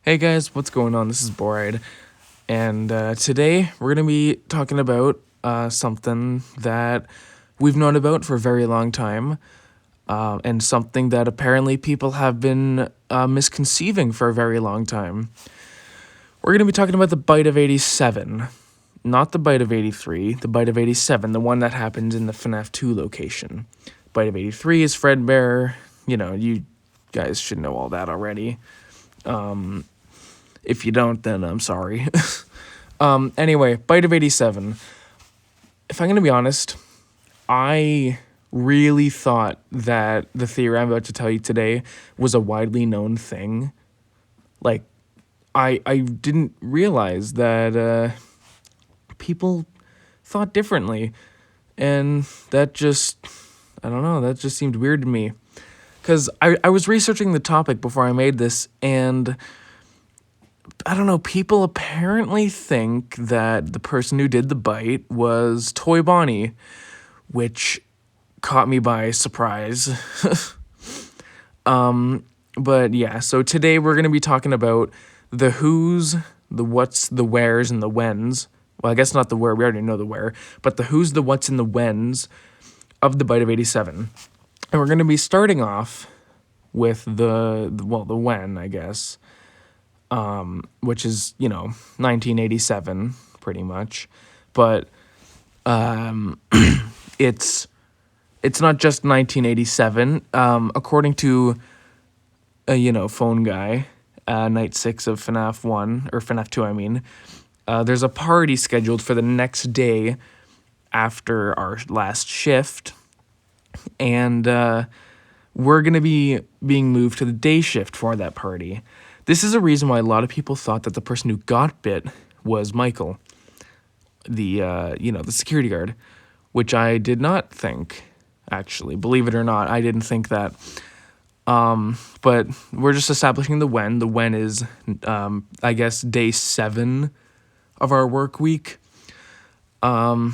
Hey guys, what's going on? This is Boride, and today we're going to be talking about something that we've known about for a very long time, and something that apparently people have been misconceiving for a very long time. We're going to be talking about the bite of 87, not the bite of 83, the bite of 87, the one that happened in the FNAF 2 location. Bite of 83 is Fredbear. You guys should know all that already. If you don't, then I'm sorry. Anyway, bite of 87. If I'm going to be honest, I really thought that the theory I'm about to tell you today was a widely known thing. Like, I didn't realize that people thought differently. And that just, I don't know, that just seemed weird to me. Because I was researching the topic before I made this, and I don't know, people apparently think that the person who did the bite was Toy Bonnie, which caught me by surprise. But yeah, so today we're going to be talking about the who's, the what's, the where's, and the when's. Well, I guess not the where, we already know the where, but the who's, the what's, and the when's of the bite of 87. And we're going to be starting off with the when, I guess. Which is, 1987, pretty much. But it's not just 1987. According to a phone guy, night 6 of FNAF 1, or FNAF 2, I mean, there's a party scheduled for the next day after our last shift, and we're going to be being moved to the day shift for that party. This is a reason why a lot of people thought that the person who got bit was Michael, the security guard, which I did not think, actually. Believe it or not, I didn't think that. But we're just establishing the when. The when is, I guess, day 7 of our work week. But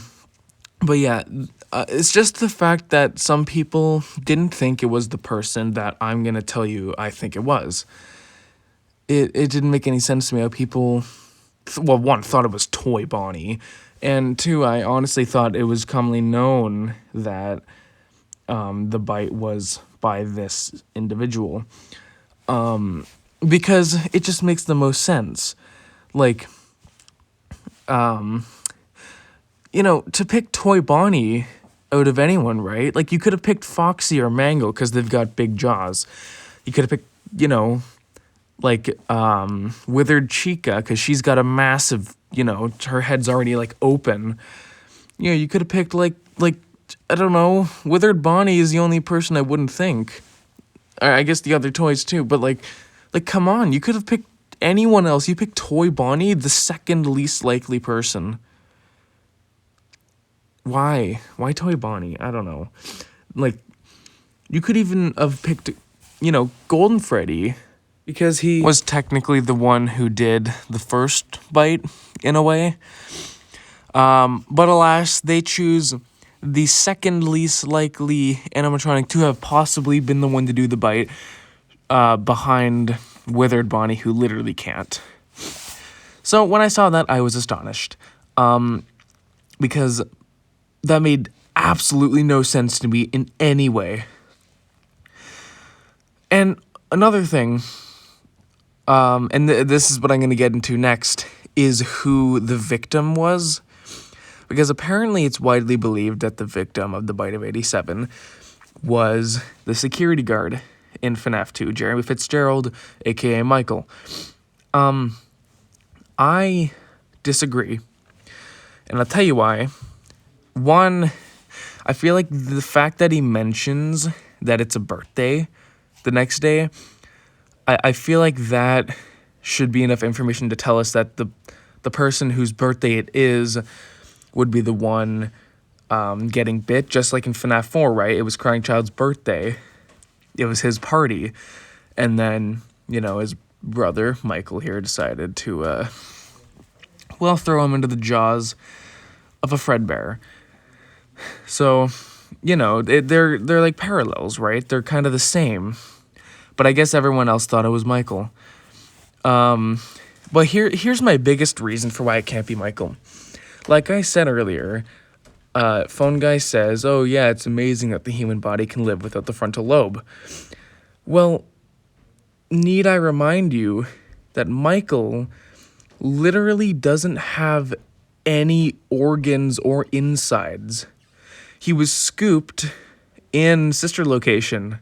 yeah, it's just the fact that some people didn't think it was the person that I'm going to tell you I think it was. It didn't make any sense to me how people, one, thought it was Toy Bonnie, and two, I honestly thought it was commonly known that the bite was by this individual, because it just makes the most sense. Like, to pick Toy Bonnie out of anyone, right? Like, you could have picked Foxy or Mango because they've got big jaws. You could have picked, Withered Chica, because she's got a massive, her head's already, open. You could have picked, I don't know, Withered Bonnie is the only person I wouldn't think. I guess the other toys, too, but, come on, you could have picked anyone else. You picked Toy Bonnie, the second least likely person. Why? Why Toy Bonnie? I don't know. You could even have picked, Golden Freddy, because he was technically the one who did the first bite, in a way. But alas, they choose the second least likely animatronic to have possibly been the one to do the bite, behind Withered Bonnie, who literally can't. So when I saw that, I was astonished. Because that made absolutely no sense to me in any way. And another thing, this is what I'm going to get into next, is who the victim was. Because apparently it's widely believed that the victim of the bite of 87 was the security guard in FNAF 2, Jeremy Fitzgerald, aka Michael. I disagree. And I'll tell you why. One, I feel like the fact that he mentions that it's a birthday the next day, I feel like that should be enough information to tell us that the person whose birthday it is would be the one getting bit, just like in FNAF 4, right? It was Crying Child's birthday. It was his party. And then, his brother, Michael here, decided to, throw him into the jaws of a Fredbear. So, they're like parallels, right? They're kind of the same. But I guess everyone else thought it was Michael. But here's my biggest reason for why it can't be Michael. Like I said earlier, Phone Guy says, oh yeah, it's amazing that the human body can live without the frontal lobe. Well, need I remind you that Michael literally doesn't have any organs or insides. He was scooped in sister location.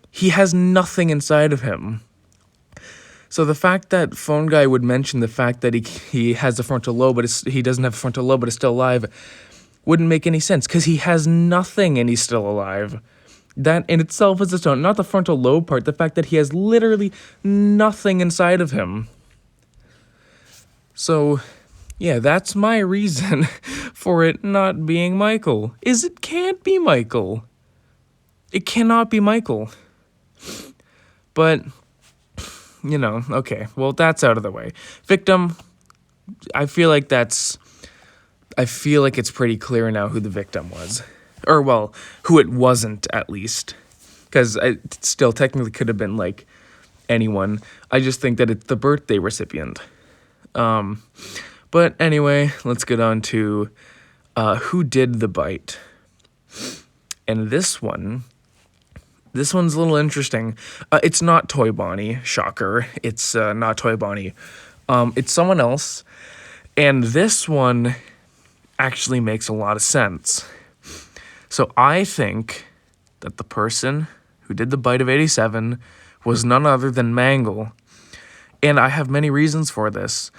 He has nothing inside of him. So the fact that Phone Guy would mention the fact that he has a frontal lobe, but he doesn't have a frontal lobe, but is still alive, wouldn't make any sense, because he has nothing and he's still alive. That in itself is its own, not the frontal lobe part, the fact that he has literally nothing inside of him. So, yeah, that's my reason for it not being Michael, is it can't be Michael. It cannot be Michael. But, you know, okay, well, that's out of the way. Victim, I feel like it's pretty clear now who the victim was. Or, well, who it wasn't, at least. Because it still technically could have been, like, anyone. I just think that it's the birthday recipient. But anyway, let's get on to who did the bite. And this one's a little interesting. It's not Toy Bonnie, shocker. It's not Toy Bonnie. It's someone else. And this one actually makes a lot of sense. So I think that the person who did the bite of 87 was none other than Mangle. And I have many reasons for this.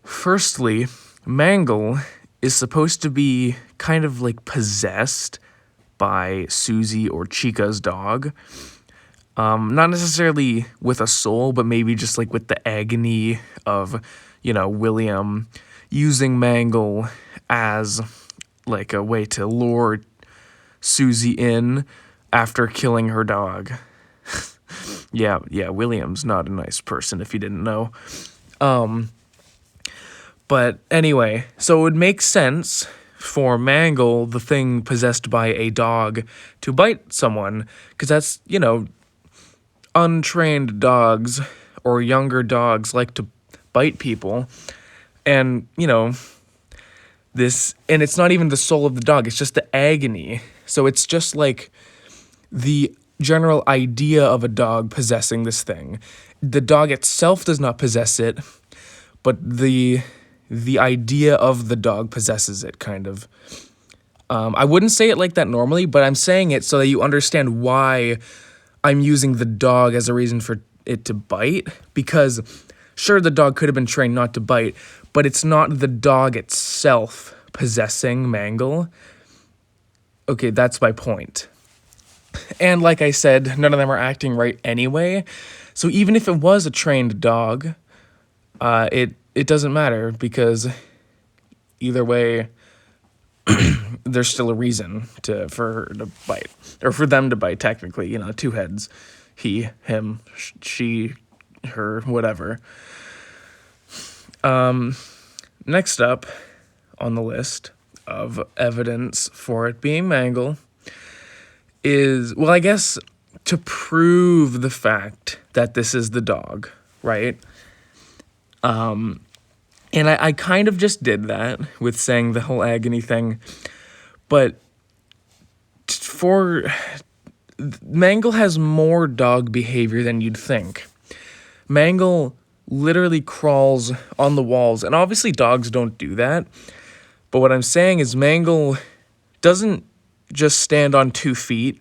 Firstly, Mangle is supposed to be kind of like possessed by Susie or Chica's dog. Not necessarily with a soul, but maybe just like with the agony of, William using Mangle as like a way to lure Susie in after killing her dog. Yeah, William's not a nice person if you didn't know. But anyway, so it would make sense for Mangle, the thing possessed by a dog, to bite someone, because that's, untrained dogs or younger dogs like to bite people. And, and it's not even the soul of the dog, it's just the agony. So it's just like the general idea of a dog possessing this thing. The dog itself does not possess it, but the idea of the dog possesses it, kind of. I wouldn't say it like that normally, but I'm saying it so that you understand why I'm using the dog as a reason for it to bite. Because, sure, the dog could have been trained not to bite, but it's not the dog itself possessing Mangle. Okay, that's my point. And like I said, none of them are acting right anyway. So even if it was a trained dog, it doesn't matter, because either way, there's still a reason for her to bite, or for them to bite. Technically, two heads, he, him, she, her, whatever. Next up on the list of evidence for it being Mangle is, well, I guess to prove the fact that this is the dog, right? And I kind of just did that with saying the whole agony thing, but Mangle has more dog behavior than you'd think. Mangle literally crawls on the walls, and obviously dogs don't do that, but what I'm saying is Mangle doesn't just stand on 2 feet.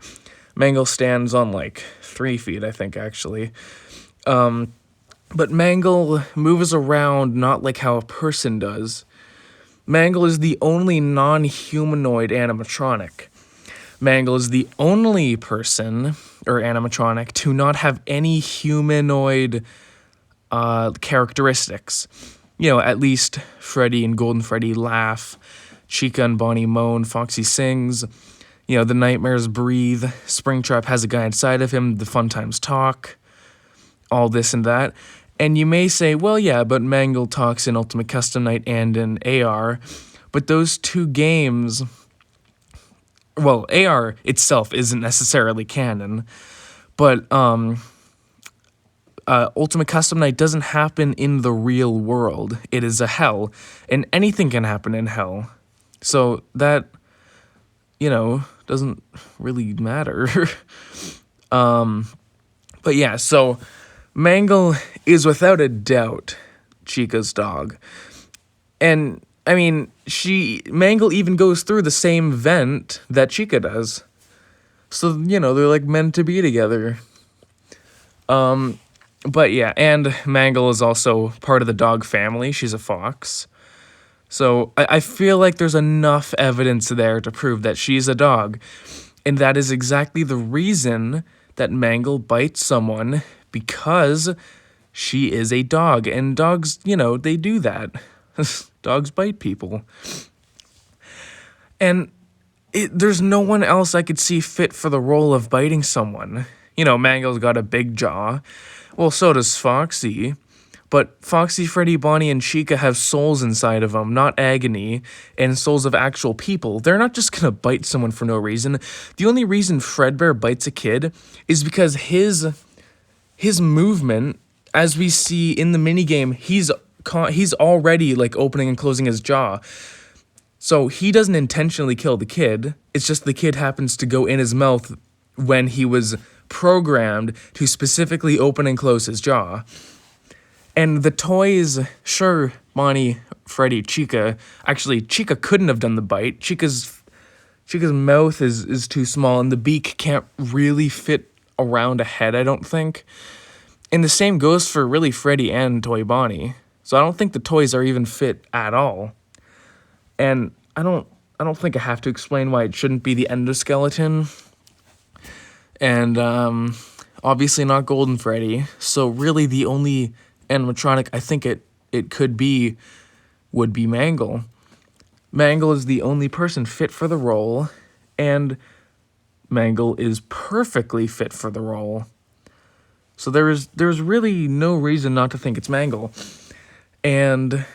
Mangle stands on like 3 feet, I think, actually. But Mangle moves around not like how a person does. Mangle is the only non-humanoid animatronic. Mangle is the only person, or animatronic, to not have any humanoid characteristics. At least Freddy and Golden Freddy laugh, Chica and Bonnie moan, Foxy sings, the nightmares breathe, Springtrap has a guy inside of him, the fun times talk, all this and that. And you may say, well, yeah, but Mangle talks in Ultimate Custom Night and in AR. But those 2 games, well, AR itself isn't necessarily canon. But Ultimate Custom Night doesn't happen in the real world. It is a hell, and anything can happen in hell. So that, doesn't really matter. But yeah, so Mangle is without a doubt Chica's dog. And, I mean, Mangle even goes through the same vent that Chica does. So, they're like meant to be together. But yeah, and Mangle is also part of the dog family. She's a fox. So I feel like there's enough evidence there to prove that she's a dog. And that is exactly the reason that Mangle bites someone, because she is a dog. And dogs, they do that. Dogs bite people. And there's no one else I could see fit for the role of biting someone. Mangle's got a big jaw. Well, so does Foxy. But Foxy, Freddy, Bonnie, and Chica have souls inside of them, not agony, and souls of actual people. They're not just gonna bite someone for no reason. The only reason Fredbear bites a kid is because his movement, as we see in the minigame, he's already like opening and closing his jaw. So he doesn't intentionally kill the kid. It's just the kid happens to go in his mouth when he was programmed to specifically open and close his jaw. And the toys, sure, Bonnie, Freddy, Chica. Actually, Chica couldn't have done the bite. Chica's mouth is too small, and the beak can't really fit around a head, I don't think. And the same goes for really Freddy and Toy Bonnie. So I don't think the toys are even fit at all. And I don't think I have to explain why it shouldn't be the endoskeleton. And obviously not Golden Freddy. So really the only animatronic I think it could be would be Mangle. Mangle is the only person fit for the role, and Mangle is perfectly fit for the role. So there's really no reason not to think it's Mangle. And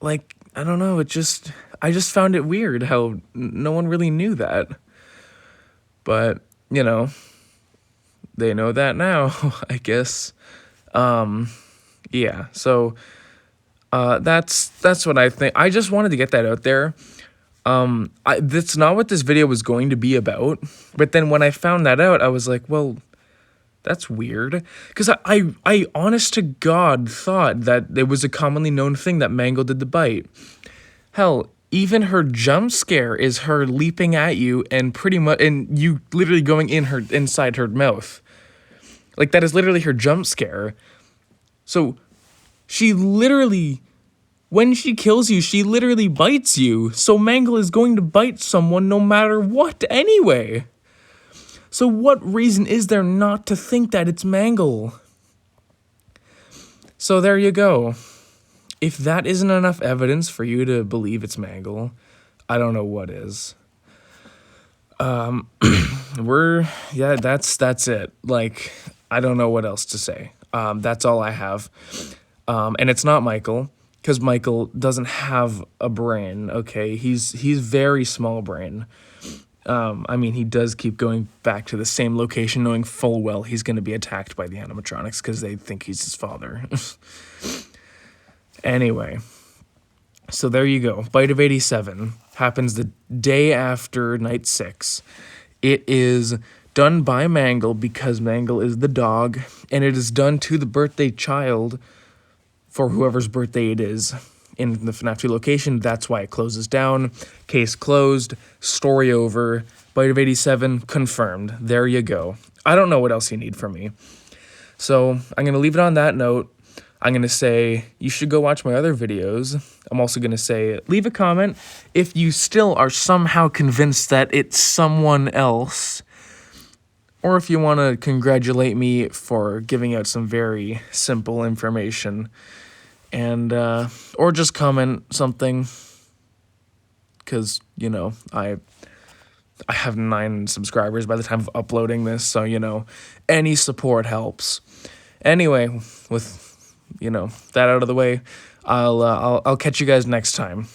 like, I don't know, I just found it weird how no one really knew that. But, they know that now, I guess. Yeah, so that's what I think. I just wanted to get that out there. That's not what this video was going to be about, but then when I found that out, I was like, well, that's weird, because I honest to God thought that it was a commonly known thing that Mangle did the bite. Hell, even her jump scare is her leaping at you and you literally going inside her mouth. Like, that is literally her jump scare. So, she literally, when she kills you, she literally bites you. So Mangle is going to bite someone no matter what anyway. So what reason is there not to think that it's Mangle? So there you go. If that isn't enough evidence for you to believe it's Mangle, I don't know what is. That's it. Like, I don't know what else to say. That's all I have. And it's not Michael, because Michael doesn't have a brain, okay? He's very small brain. I mean, he does keep going back to the same location, knowing full well he's going to be attacked by the animatronics because they think he's his father. Anyway, so there you go. Bite of 87 happens the day after night 6. It is done by Mangle because Mangle is the dog, and it is done to the birthday child for whoever's birthday it is in the FNAF 2 location. That's why it closes down. Case closed. Story over. Bite of 87 confirmed. There you go. I don't know what else you need from me. So I'm going to leave it on that note. I'm going to say you should go watch my other videos. I'm also going to say leave a comment if you still are somehow convinced that it's someone else, or if you want to congratulate me for giving out some very simple information, and or just comment something, because I have 9 subscribers by the time of uploading this, so any support helps. Anyway, with that out of the way, I'll catch you guys next time.